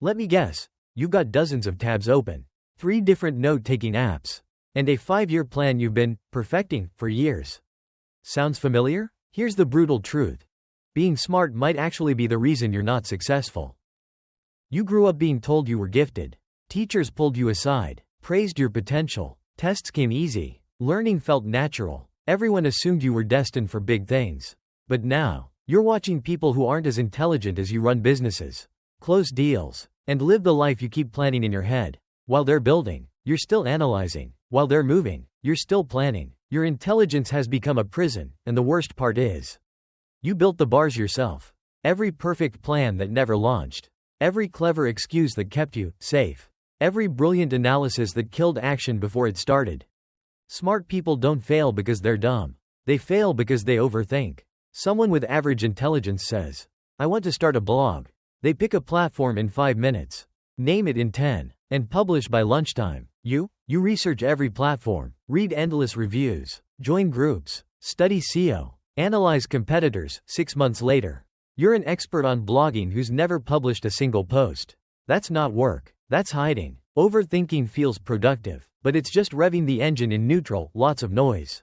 Let me guess, you've got dozens of tabs open, 3 different note-taking apps, and a 5-year plan you've been perfecting for years. Sounds familiar? Here's the brutal truth. Being smart might actually be the reason you're not successful. You grew up being told you were gifted. Teachers pulled you aside, praised your potential. Tests came easy. Learning felt natural. Everyone assumed you were destined for big things. But now, you're watching people who aren't as intelligent as you run businesses, close deals, and live the life you keep planning in your head. While they're building, you're still analyzing. While they're moving, you're still planning. Your intelligence has become a prison, and the worst part is, you built the bars yourself. Every perfect plan that never launched. Every clever excuse that kept you safe. Every brilliant analysis that killed action before it started. Smart people don't fail because they're dumb. They fail because they overthink. Someone with average intelligence says, I want to start a blog. They pick a platform in 5 minutes, name it in 10, and publish by lunchtime. You research every platform, read endless reviews, join groups, study SEO, analyze competitors. 6 months later, you're an expert on blogging who's never published a single post. That's not work, that's hiding. Overthinking feels productive, but it's just revving the engine in neutral, lots of noise.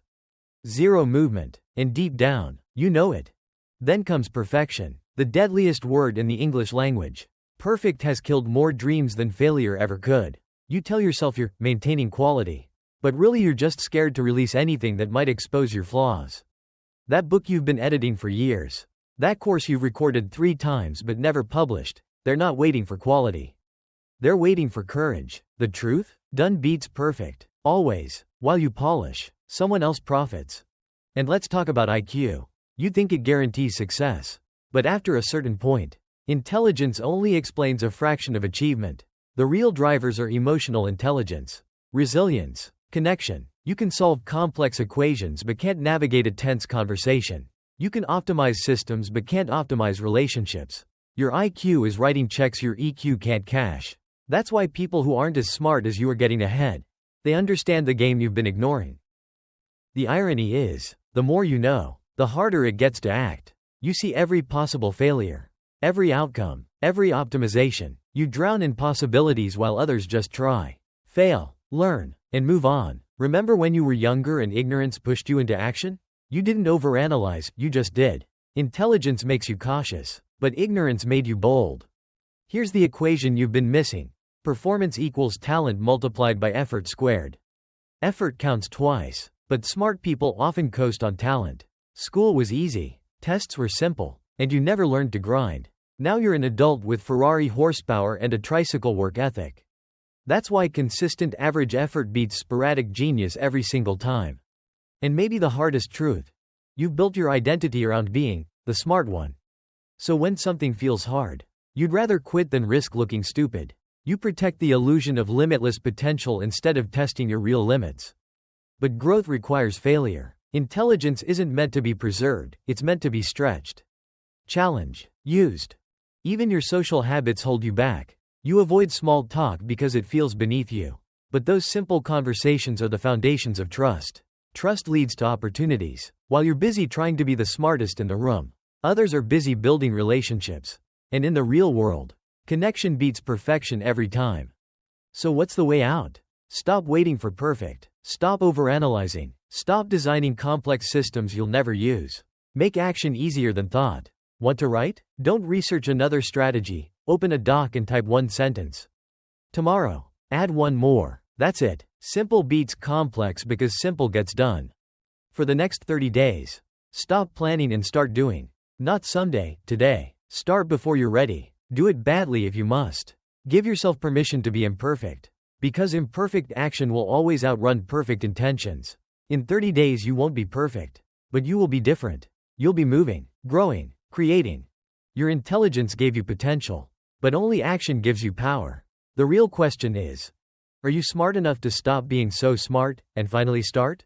Zero movement, and deep down, you know it. Then comes perfection, the deadliest word in the English language. Perfect has killed more dreams than failure ever could. You tell yourself you're maintaining quality, but really you're just scared to release anything that might expose your flaws. That book you've been editing for years, that course you've recorded 3 times but never published, they're not waiting for quality. They're waiting for courage. The truth? Done beats perfect. Always. While you polish, someone else profits. And let's talk about IQ. You think it guarantees success. But after a certain point, intelligence only explains a fraction of achievement. The real drivers are emotional intelligence, resilience, connection. You can solve complex equations but can't navigate a tense conversation. You can optimize systems but can't optimize relationships. Your IQ is writing checks your EQ can't cash. That's why people who aren't as smart as you are getting ahead. They understand the game you've been ignoring. The irony is, the more you know, the harder it gets to act. You see every possible failure, every outcome, every optimization. You drown in possibilities while others just try, fail, learn, and move on. Remember when you were younger and ignorance pushed you into action? You didn't overanalyze, you just did. Intelligence makes you cautious, but ignorance made you bold. Here's the equation you've been missing. Performance equals talent multiplied by effort squared. Effort counts twice, but smart people often coast on talent. School was easy, tests were simple, and you never learned to grind. Now you're an adult with Ferrari horsepower and a tricycle work ethic. That's why consistent average effort beats sporadic genius every single time. And maybe the hardest truth. You've built your identity around being the smart one. So when something feels hard, you'd rather quit than risk looking stupid. You protect the illusion of limitless potential instead of testing your real limits. But growth requires failure. Intelligence isn't meant to be preserved, it's meant to be stretched. Challenge. Used. Even your social habits hold you back. You avoid small talk because it feels beneath you. But those simple conversations are the foundations of trust. Trust leads to opportunities. While you're busy trying to be the smartest in the room, others are busy building relationships. And in the real world, connection beats perfection every time. So what's the way out? Stop waiting for perfect. Stop overanalyzing. Stop designing complex systems you'll never use. Make action easier than thought. Want to write? Don't research another strategy. Open a doc and type 1 sentence. Tomorrow, add 1 more. That's it. Simple beats complex because simple gets done. For the next 30 days, stop planning and start doing. Not someday, today. Start before you're ready. Do it badly if you must. Give yourself permission to be imperfect. Because imperfect action will always outrun perfect intentions. In 30 days you won't be perfect. But you will be different. You'll be moving, growing, creating. Your intelligence gave you potential. But only action gives you power. The real question is, are you smart enough to stop being so smart, and finally start?